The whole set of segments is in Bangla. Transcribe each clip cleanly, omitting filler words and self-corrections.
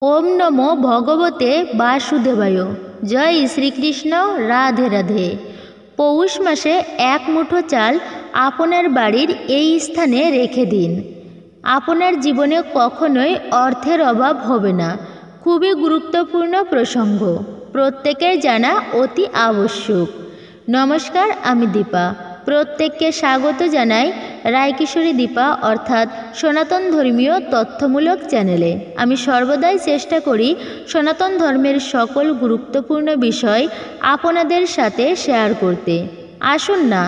ওম নমো ভগবতে বাসুদেবায়। জয় শ্রীকৃষ্ণ। রাধে রাধে। পৌষ মাসে এক মুঠো চাল আপনার বাড়ির এই স্থানে রেখে দিন। আপনার জীবনে কখনোই অর্থের অভাব হবে না। খুবই গুরুত্বপূর্ণ প্রসঙ্গ, প্রত্যেকের জানা অতি আবশ্যক। নমস্কার, আমি দীপা। প্রত্যেককে স্বাগত জানাই রায়কিশোরী দীপা অর্থাৎ সনাতন ধর্মীয় তথ্যমূলক চ্যানেলে। আমি সর্বদাই চেষ্টা করি সনাতন ধর্মের সকল গুরুত্বপূর্ণ বিষয় আপনাদের সাথে শেয়ার করতে। আসুন না,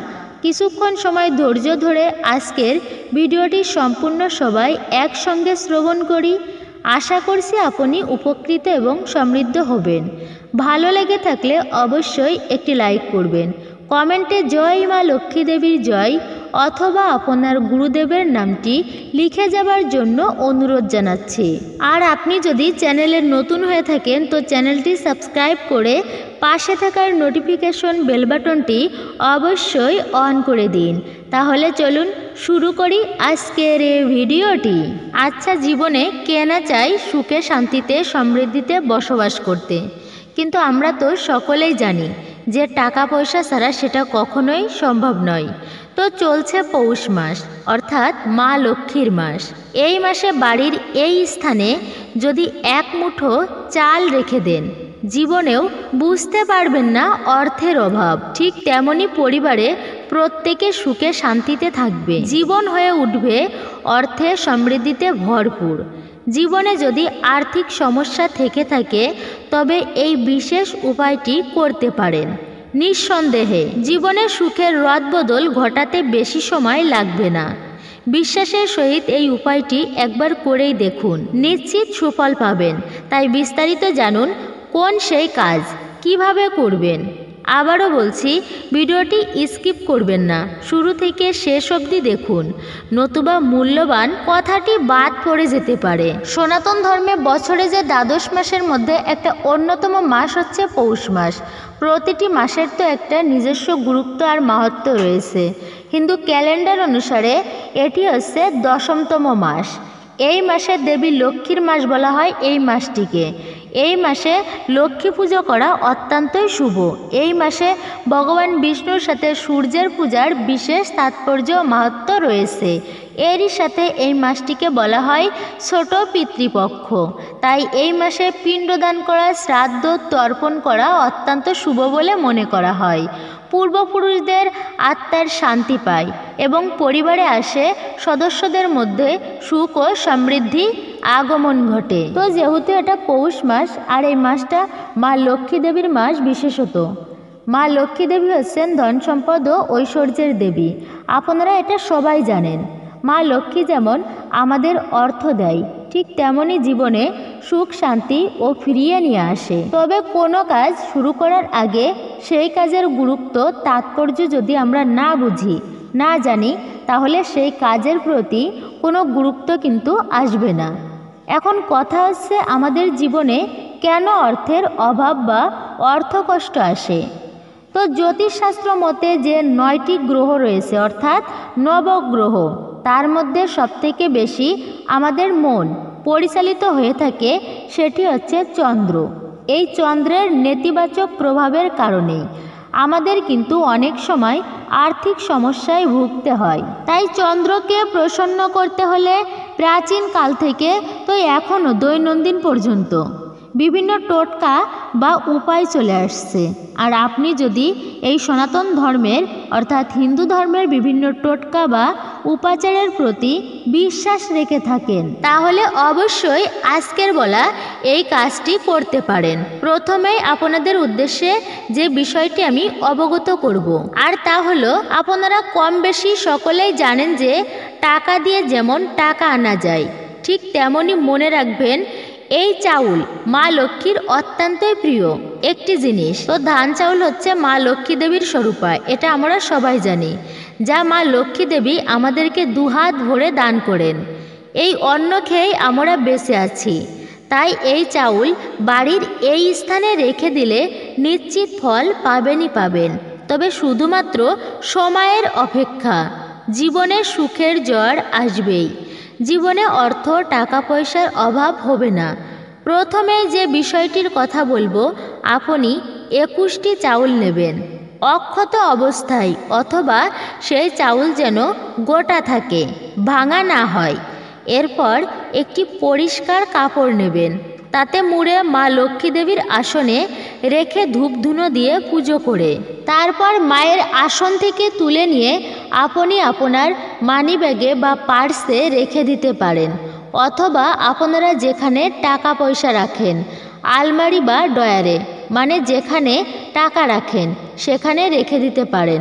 কিছুক্ষণ সময় ধৈর্য ধরে আজকের ভিডিওটি সম্পূর্ণ সবাই একসঙ্গে শ্রবণ করি। আশা করছি আপনি উপকৃত এবং সমৃদ্ধ হবেন। ভালো লেগে থাকলে অবশ্যই একটি লাইক করবেন। কমেন্টে জয় মা লক্ষ্মী দেবীর জয় অথবা আপনার গুরুদেবের নামটি লিখে যাবার জন্য অনুরোধ জানাচ্ছি। আর আপনি যদি চ্যানেলের নতুন হয়ে থাকেন তো চ্যানেলটি সাবস্ক্রাইব করে পাশে থাকার নোটিফিকেশন বেল বাটনটি অবশ্যই অন করে দিন। তাহলে চলুন শুরু করি আজকের এই ভিডিওটি। আচ্ছা, জীবনে কে না চায় সুখে শান্তিতে সমৃদ্ধিতে বসবাস করতে, কিন্তু আমরা তো সকলেই জানি যে টাকা পয়সা ছাড়া সেটা কখনোই সম্ভব নয়। তো চলছে পৌষ মাস অর্থাৎ মা লক্ষ্মীর মাস। এই মাসে বাড়ির এই স্থানে যদি এক মুঠো চাল রেখে দেন, জীবনেও বুঝতে পারবেন না অর্থের অভাব। ঠিক তেমনি পরিবারে প্রত্যেকে সুখে শান্তিতে থাকবে, জীবন হয়ে উঠবে অর্থে সমৃদ্ধিতে ভরপুর। জীবনে যদি আর্থিক সমস্যা থেকে থাকে তবে এই বিশেষ উপায়টি করতে পারেন। নিঃসন্দেহে জীবনে সুখের রদবদল ঘটাতে বেশি সময় লাগবে না। বিশ্বাসের সহিত এই উপায়টি একবার করেই দেখুন, নিশ্চিত সুফল পাবেন। তাই বিস্তারিত জানুন কোন সেই কাজ, কিভাবে করবেন। আবারও বলছি, ভিডিওটি স্কিপ করবেন না, শুরু থেকে শেষ অবধি দেখুন, নতুবা মূল্যবান কথাটি বাদ পড়ে যেতে পারে। সনাতন ধর্মে বছরে যে দ্বাদশ মাসের মধ্যে একটা অন্যতম মাস হচ্ছে পৌষ মাস। প্রতিটি মাসের তো একটা নিজস্ব গুরুত্ব আর মাহাত্ম্য রয়েছে। হিন্দু ক্যালেন্ডার অনুসারে এটি হচ্ছে 10তম মাস। এই মাসে দেবী লক্ষ্মীর মাস বলা হয় এই মাসটিকে। এই মাসে লক্ষ্মী পুজো করা অত্যন্তই শুভ। এই মাসে ভগবান বিষ্ণুর সাথে সূর্যের পূজার বিশেষ তাৎপর্য মাহাত্ম্য রয়েছে। এরই সাথে এই মাসটিকে বলা হয় ছোট পিতৃপক্ষ। তাই এই মাসে পিণ্ডদান করা, শ্রাদ্ধ তর্পণ করা অত্যন্ত শুভ বলে মনে করা হয়। পূর্বপুরুষদের আত্মার শান্তি পায় এবং পরিবারে আসে সদস্যদের মধ্যে সুখ ও সমৃদ্ধি আগমন ঘটে। তো যেহেতু এটা পৌষ মাস আর এই মাসটা মা লক্ষ্মী দেবীর মাস, বিশেষত মা লক্ষ্মী দেবী হচ্ছেন ধন সম্পদ ও ঐশ্বর্যের দেবী। আপনারা এটা সবাই জানেন। মা লক্ষ্মী যেমন আমাদের অর্থ দেয়, ঠিক তেমনি জীবনে সুখ শান্তি ও ফিরিয়ে নিয়ে আসে। তবে কোনো কাজ শুরু করার আগে সেই কাজের গুরুত্ব তাৎপর্য যদি আমরা না বুঝি, না জানি, তাহলে সেই কাজের প্রতি কোনো গুরুত্ব কিন্তু আসবে না। এখন কথা হচ্ছে, আমাদের জীবনে কেন অর্থের অভাব বা অর্থকষ্ট আসে। তো জ্যোতিষশাস্ত্র মতে যে 9টি গ্রহ রয়েছে অর্থাৎ নবগ্রহ, তার মধ্যে সবথেকে বেশি আমাদের মন পরিচালিত হয়ে থাকে সেটি হচ্ছে চন্দ্র। এই চন্দ্রের নেতিবাচক প্রভাবের কারণেই আমাদের কিন্তু অনেক সময় আর্থিক সমস্যায় ভুগতে হয়। তাই চন্দ্রকে প্রসন্ন করতে হলে প্রাচীন কাল থেকে তো এখনও দৈনন্দিন পর্যন্ত বিভিন্ন টোটকা বা উপায় চলে আসছে। আর আপনি যদি এই সনাতন ধর্মের অর্থাৎ হিন্দু ধর্মের বিভিন্ন টোটকা বা উপাচারের প্রতি বিশ্বাস রেখে থাকেন, তাহলে অবশ্যই আজকের বলা এই কাজটি করতে পারেন। প্রথমেই আপনাদের উদ্দেশ্যে যে বিষয়টি আমি অবগত করব, আর তা হলো, আপনারা কম বেশি সকলেই জানেন যে টাকা দিয়ে যেমন টাকা আনা যায়, ঠিক তেমনি মনে রাখবেন এই চাউল মা লক্ষ্মীর অত্যন্তই প্রিয় একটি জিনিস। তো ধান চাউল হচ্ছে মা লক্ষ্মী দেবীর স্বরূপা, এটা আমরা সবাই জানি, যা মা লক্ষ্মী দেবী আমাদেরকে দুহাত ভরে দান করেন। এই অন্ন খেয়েই আমরা বেঁচে আছি। তাই এই চাউল বাড়ির এই স্থানে রেখে দিলে নিশ্চিত ফল পাবেনই পাবেন। তবে শুধুমাত্র সময়ের অপেক্ষা। জীবনে সুখের ঝড় আসবেই। জীবনে অর্থ টাকা পয়সার অভাব হবে না। প্রথমে যে বিষয়টির কথা বলবো, আপনি 21টি চাউল নেবেন অক্ষত অবস্থায়, অথবা সেই চাউল যেন গোটা থাকে, ভাঙা না হয়। এরপর একটি পরিষ্কার কাপড় নেবেন, তাতে মুড়ে মা লক্ষ্মী দেবীর আসনে রেখে ধূপধুনো দিয়ে পুজো করে তারপর মায়ের আসন থেকে তুলে নিয়ে আপনি আপনার মানিব্যাগে বা পার্সে রেখে দিতে পারেন, অথবা আপনারা যেখানে টাকা পয়সা রাখেন, আলমারি বা ডয়ারে, মানে যেখানে টাকা রাখেন সেখানে রেখে দিতে পারেন।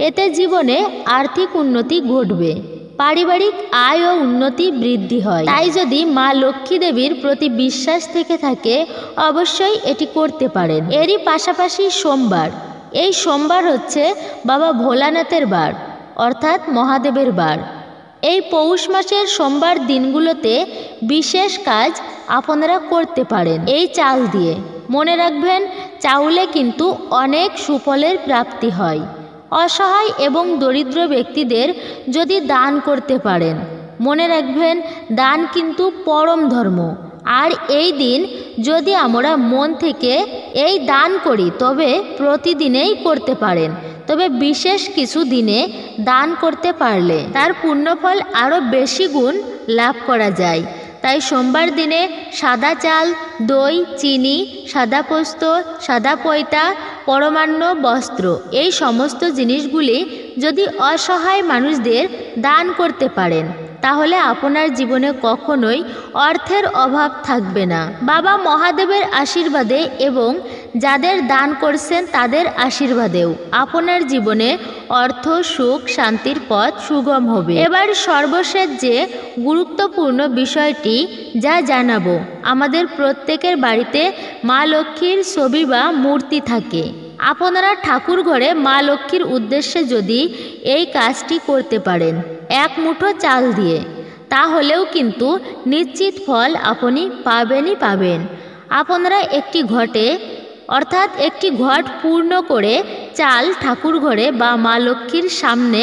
এতে জীবনে আর্থিক উন্নতি ঘটবে, পারিবারিক আয় ও উন্নতি বৃদ্ধি হয়। তাই যদি মা লক্ষ্মী দেবীর প্রতি বিশ্বাস থেকে থাকে, অবশ্যই এটি করতে পারেন। এরই পাশাপাশি সোমবার, এই সোমবার হচ্ছে বাবা ভোলানাথের বার, অর্থাৎ মহাদেবের বার। এই পৌষ মাসের সোমবার দিনগুলোতে বিশেষ কাজ আপনারা করতে পারেন এই চাল দিয়ে। মনে রাখবেন, চাউলে কিন্তু অনেক সুফলের প্রাপ্তি হয়। অসহায় এবং দরিদ্র ব্যক্তিদের যদি দান করতে পারেন, মনে রাখবেন দান কিন্তু পরম ধর্ম। আর এই দিন যদি আমরা মন থেকে এই দান করি, তবে প্রতিদিনেই করতে পারেন, তবে বিশেষ কিছু দিনে দান করতে পারলে তার পুণ্যফল আরও বেশি গুণ লাভ করা যায়। তাই সোমবার দিনে সাদা চাল, দই, চিনি, সাদা পোস্ত, সাদা পয়তা, পরমান্ন, বস্ত্র, এই সমস্ত জিনিসগুলি যদি অসহায় মানুষদের দান করতে পারেন, তাহলে আপনার জীবনে কখনোই অর্থের অভাব থাকবে না। বাবা মহাদেবের আশীর্বাদে এবং যাদের দান করছেন তাদের আশীর্বাদেও আপনার জীবনে অর্থ, সুখ, শান্তির পথ সুগম হবে। এবার সর্বশেষ যে গুরুত্বপূর্ণ বিষয়টি যা জানাবো, আমাদের প্রত্যেকের বাড়িতে মা লক্ষ্মীর ছবি বা মূর্তি থাকে। আপনারা ঠাকুর ঘরে মা লক্ষ্মীর উদ্দেশ্যে যদি এই কাজটি করতে পারেন এক মুঠো চাল দিয়ে, তাহলেও কিন্তু নিশ্চিত ফল আপনি পাবেনই পাবেন। আপনারা একটি ঘটে, অর্থাৎ একটি ঘট পূর্ণ করে চাল ঠাকুর ঘরে বা মা লক্ষ্মীর সামনে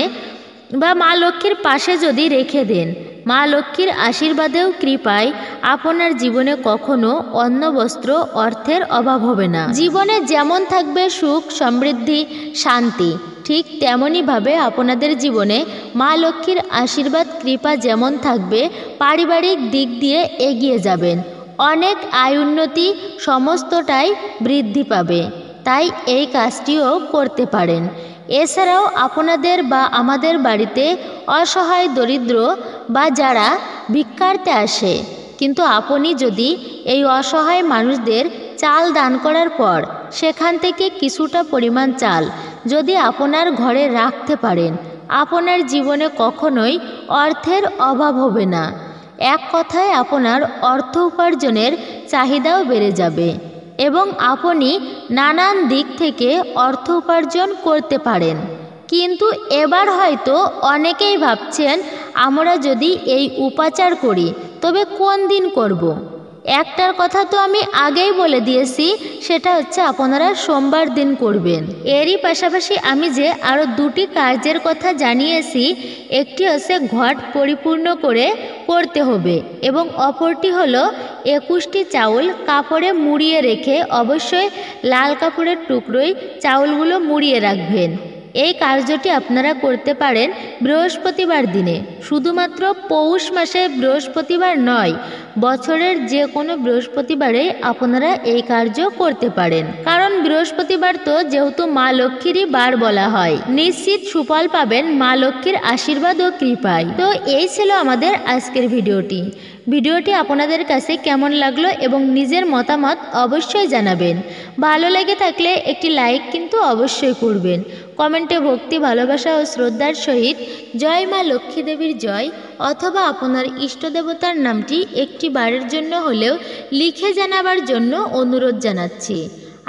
বা মা লক্ষ্মীর পাশে যদি রেখে দেন, মা লক্ষ্মীর আশীর্বাদেও কৃপায় আপনার জীবনে কখনো অন্ন, বস্ত্র, অর্থের অভাব হবে না। জীবনে যেমন থাকবে সুখ, সমৃদ্ধি, শান্তি, ঠিক তেমনইভাবে আপনাদের জীবনে মা লক্ষ্মীর আশীর্বাদ, কৃপা যেমন থাকবে, পারিবারিক দিক দিয়ে এগিয়ে যাবেন, অনেক আয় উন্নতি সমস্তটাই বৃদ্ধি পাবে। তাই এই কাজটিও করতে পারেন। এছাড়াও আপনাদের বা আমাদের বাড়িতে অসহায়, দরিদ্র বা যারা ভিক্ষার্থে আসে, কিন্তু আপনি যদি এই অসহায় মানুষদের চাল দান করার পর সেখান থেকে কিছুটা পরিমাণ চাল যদি আপনার ঘরে রাখতে পারেন, আপনার জীবনে কখনোই অর্থের অভাব হবে না। এক কথায় আপনার অর্থ উপার্জনের চাহিদাও বেড়ে যাবে এবং আপনি নানান দিক থেকে অর্থ উপার্জন করতে পারেন। কিন্তু এবার হয়তো অনেকেই ভাবছেন, আমরা যদি এই উপাচার করি তবে কোন দিন করব। একটার কথা তো আমি আগেই বলে দিয়েছি, সেটা হচ্ছে আপনারা সোমবার দিন করবেন। এরই পাশাপাশি আমি যে আরও দুটি কার্যের কথা জানিয়েছি, একটি হচ্ছে ঘট পরিপূর্ণ করে করতে হবে এবং অপরটি হলো 21টি চাউল কাপড়ে মুড়িয়ে রেখে, অবশ্যই লাল কাপড়ের টুকরোয় চাউলগুলো মুড়িয়ে রাখবেন। এই কার্যটি আপনারা করতে পারেন বৃহস্পতিবার দিনে। শুধুমাত্র পৌষ মাসে বৃহস্পতিবার নয়, বছরের যে কোনো বৃহস্পতিবারে আপনারা এই কার্য করতে পারেন। কারণ বৃহস্পতিবার তো যেহেতু মা লক্ষ্মীরই বার বলা হয়, নিশ্চিত সুফল পাবেন মা লক্ষ্মীর আশীর্বাদ ও কৃপায়। তো এই ছিল আমাদের আজকের ভিডিওটি আপনাদের কাছে কেমন লাগলো এবং নিজের মতামত অবশ্যই জানাবেন। ভালো লেগে থাকলে একটি লাইক কিন্তু অবশ্যই করবেন। কমেন্টে ভক্তি, ভালোবাসা ও শ্রদ্ধার সহিত জয় মা লক্ষ্মী দেবীর জয় অথবা আপনার ইষ্ট দেবতার নামটি একটি বারের জন্য হলেও লিখে জানাবার জন্য অনুরোধ জানাচ্ছি।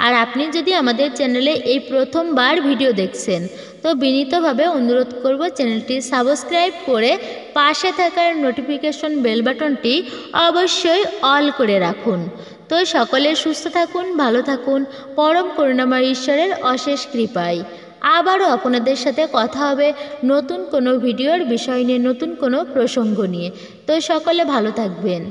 আর আপনি যদি আমাদের চ্যানেলে এই প্রথমবার ভিডিও দেখছেন, তো বিনীতভাবে অনুরোধ করব চ্যানেলটি সাবস্ক্রাইব করে পাশে থাকার নোটিফিকেশন বেল বাটনটি অবশ্যই অল করে রাখুন। তো সকলে সুস্থ থাকুন, ভালো থাকুন, পরম করুণাময় ঈশ্বরের অশেষ কৃপায়। আবারও আপনাদের সাথে কথা হবে নতুন কোনো ভিডিওর বিষয় নিয়ে, নতুন কোনো প্রসঙ্গ নিয়ে। তো সকলে ভালো থাকবেন।